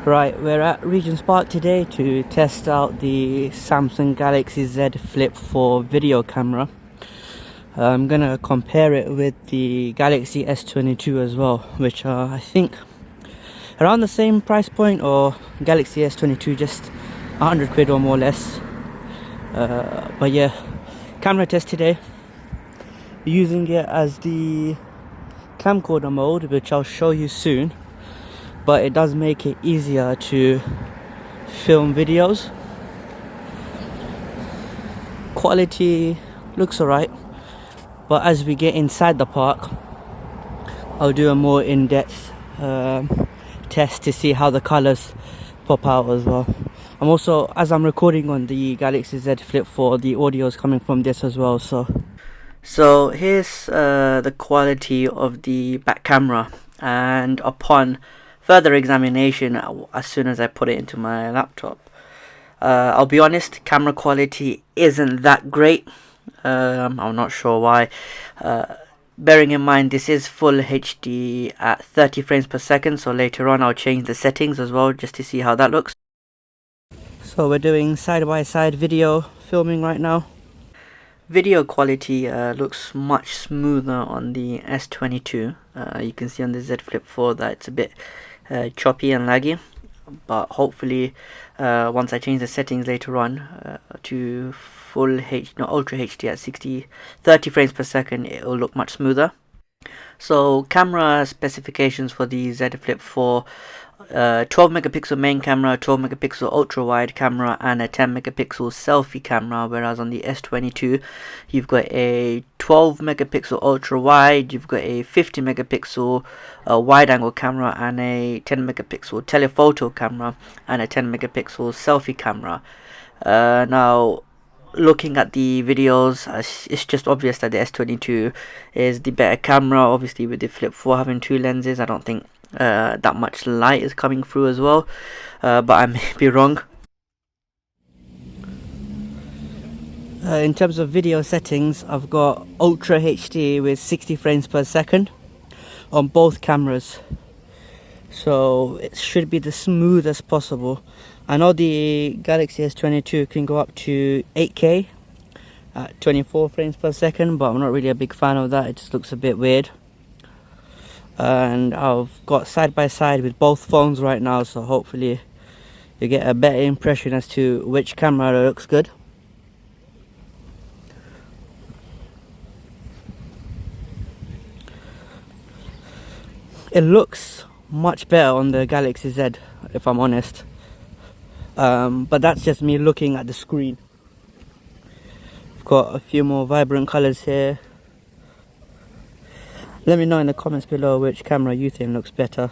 Right, we're at Regent's Park today to test out the Samsung Galaxy Z Flip 4 video camera. I'm gonna compare it with the Galaxy S22 as well, which are I think around the same price point, or Galaxy S22 just 100 quid or more or less. But yeah, camera test today, using it as the camcorder mode, which I'll show you soon. But it does make it easier to film videos. Quality looks alright, but as we get inside the park, I'll do a more in-depth test to see how the colors pop out as well. I'm also, as I'm recording on the Galaxy Z Flip 4, the audio is coming from this as well. So here's the quality of the back camera, and upon further examination, as soon as I put it into my laptop, I'll be honest, camera quality isn't that great. I'm not sure why. Bearing in mind this is full HD at 30 frames per second, so later on I'll change the settings as well just to see how that looks. So we're doing side-by-side video filming right now. Video quality looks much smoother on the S22. You can see on the Z Flip 4 that it's a bit choppy and laggy, but hopefully once I change the settings later on to full Ultra HD at 30 frames per second, it will look much smoother. So camera specifications for the Z Flip 4: 12 megapixel main camera, 12 megapixel ultra wide camera, and a 10 megapixel selfie camera, whereas on the S22 you've got a 12 megapixel ultra wide, you've got a 50 megapixel wide angle camera, and a 10 megapixel telephoto camera, and a 10 megapixel selfie camera. Now, looking at the videos, it's just obvious that the S22 is the better camera. Obviously with the Flip 4 having two lenses, I don't think that much light is coming through as well, but I may be wrong. In terms of video settings, I've got Ultra HD with 60 frames per second on both cameras, so it should be the smoothest possible. I know the Galaxy S22 can go up to 8K at 24 frames per second, but I'm not really a big fan of that. It just looks a bit weird. And I've got side by side with both phones right now, so hopefully you get a better impression as to which camera looks good. It looks much better on the Galaxy Z, if I'm honest, but that's just me looking at the screen. I've got a few more vibrant colors here. Let me know in the comments below which camera you think looks better.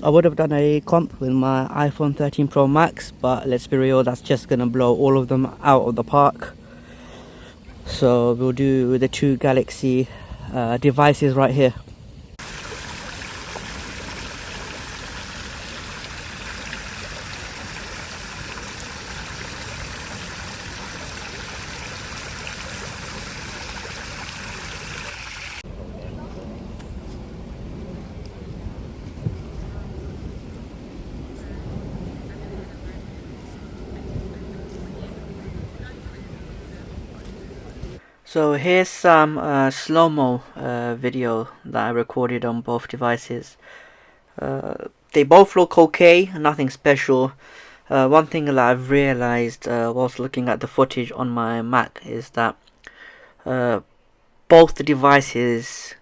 I would have done a comp with my iPhone 13 Pro Max, but let's be real, that's just gonna blow all of them out of the park. So we'll do the two Galaxy devices right here. So here's some slow-mo video that I recorded on both devices. They both look okay, nothing special. One thing that I've realized whilst looking at the footage on my Mac is that both the devices,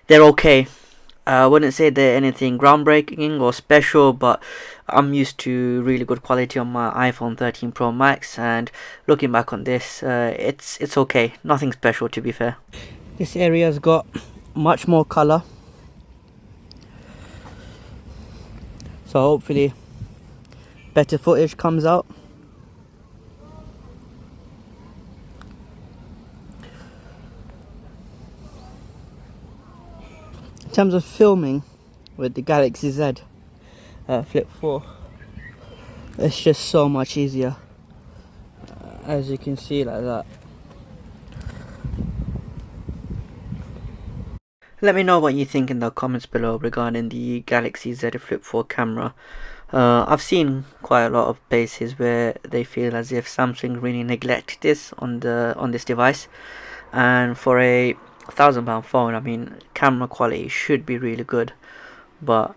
they're okay. I wouldn't say they're anything groundbreaking or special, but I'm used to really good quality on my iPhone 13 Pro Max, and looking back on this, it's okay. Nothing special, to be fair. This area's got much more color, so hopefully better footage comes out. In terms of filming with the Galaxy Z Flip 4, it's just so much easier, as you can see, like that. Let me know what you think in the comments below regarding the Galaxy Z Flip 4 camera. I've seen quite a lot of places where they feel as if Samsung really neglect this on this device, and for a £1,000 phone, I mean, camera quality should be really good, but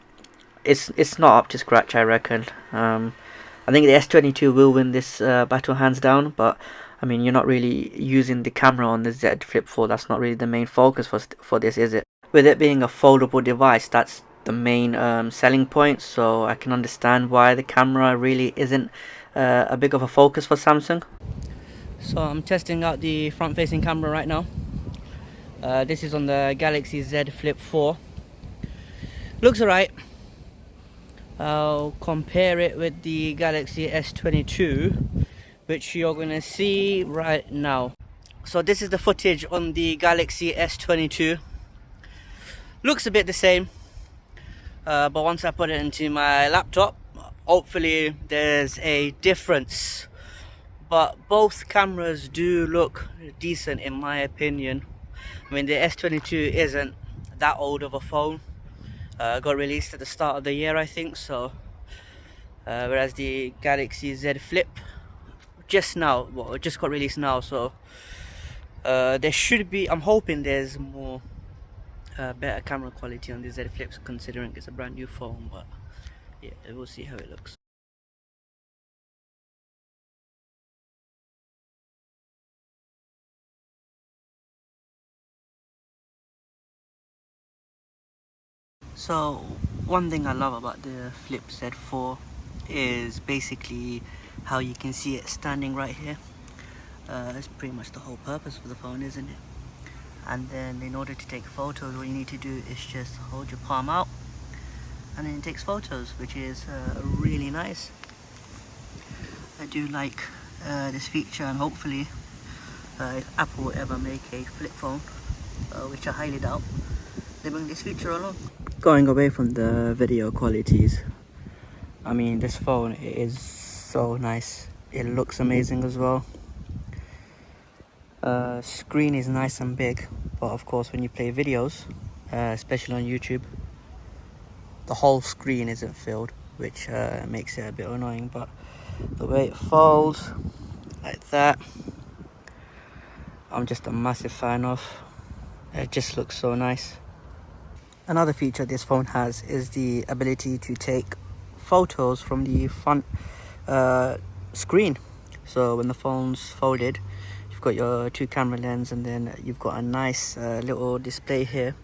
it's not up to scratch, I reckon. I think the S22 will win this battle hands down, but I mean, you're not really using the camera on the Z Flip 4. That's not really the main focus for this, is it? With it being a foldable device, that's the main selling point, so I can understand why the camera really isn't a big of a focus for Samsung. So I'm testing out the front facing camera right now. This is on the Galaxy Z Flip 4. Looks alright. I'll compare it with the Galaxy S22, which you're gonna see right now. So this is the footage on the Galaxy S22. Looks a bit the same, but once I put it into my laptop, hopefully there's a difference. But both cameras do look decent in my opinion. I mean, the S22 isn't that old of a phone. Got released at the start of the year, I think, so whereas the Galaxy Z Flip just got released now, so there should be, I'm hoping there's more better camera quality on the Z Flips, considering it's a brand new phone. But yeah, we'll see how it looks. So one thing I love about the Flip Z4 is basically how you can see it standing right here. It's pretty much the whole purpose for the phone, isn't it? And then in order to take photos, all you need to do is just hold your palm out and then it takes photos, which is really nice. I do like this feature, and hopefully if Apple ever make a flip phone, which I highly doubt, they bring this feature along. Going away from the video qualities, I mean, this phone is so nice. It looks amazing as well. Screen is nice and big, but of course when you play videos, especially on YouTube, the whole screen isn't filled, which makes it a bit annoying. But the way it folds like that, I'm just a massive fan of. It just looks so nice. Another feature this phone has is the ability to take photos from the front screen. So when the phone's folded, you've got your 2 camera lens, and then you've got a nice little display here,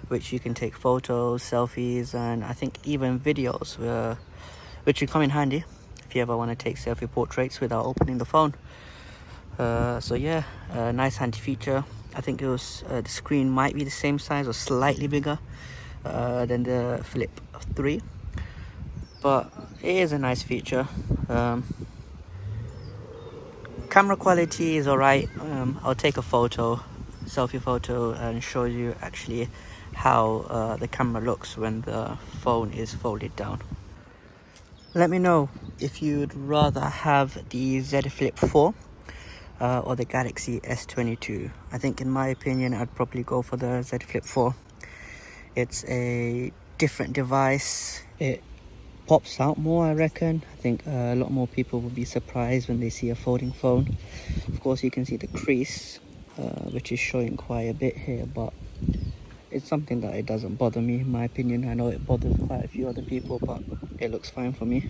which you can take photos, selfies, and I think even videos, which would come in handy if you ever want to take selfie portraits without opening the phone. So yeah, nice handy feature. I think it was the screen might be the same size or slightly bigger than the Flip 3, but it is a nice feature. Camera quality is alright. I'll take a selfie photo, and show you actually how the camera looks when the phone is folded down. Let me know if you'd rather have the Z Flip 4 or the Galaxy S22. I think in my opinion I'd probably go for the Z Flip 4. It's a different device. It pops out more, I reckon. I think a lot more people will be surprised when they see a folding phone. Of course you can see the crease, which is showing quite a bit here, but it's something that it doesn't bother me in my opinion. I know it bothers quite a few other people, but it looks fine for me.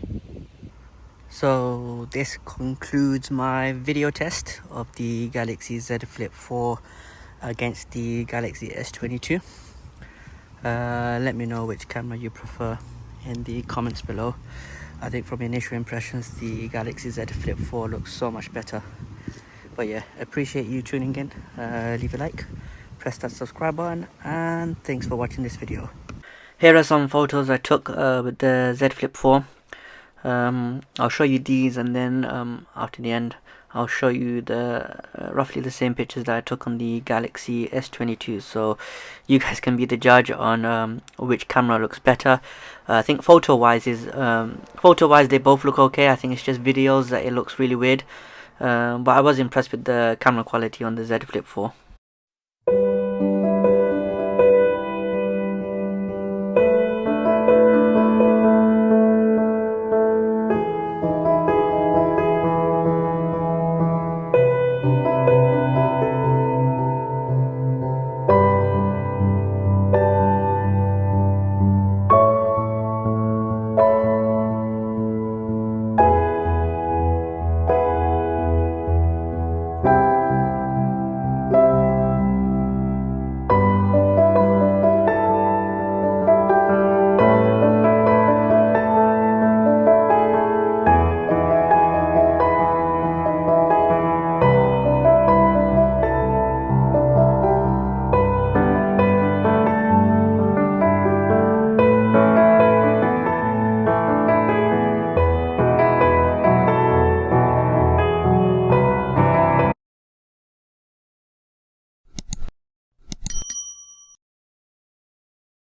So this concludes my video test of the Galaxy Z Flip 4 against the Galaxy S22. Let me know which camera you prefer in the comments below. I think from initial impressions, the Galaxy Z Flip 4 looks so much better. But yeah, appreciate you tuning in. Leave a like, press that subscribe button, and thanks for watching this video. Here are some photos I took with the Z Flip 4. I'll show you these, and then after the end I'll show you the roughly the same pictures that I took on the Galaxy S22, so you guys can be the judge on which camera looks better. I think photo wise they both look okay. I think it's just videos that it looks really weird, but I was impressed with the camera quality on the Z Flip 4.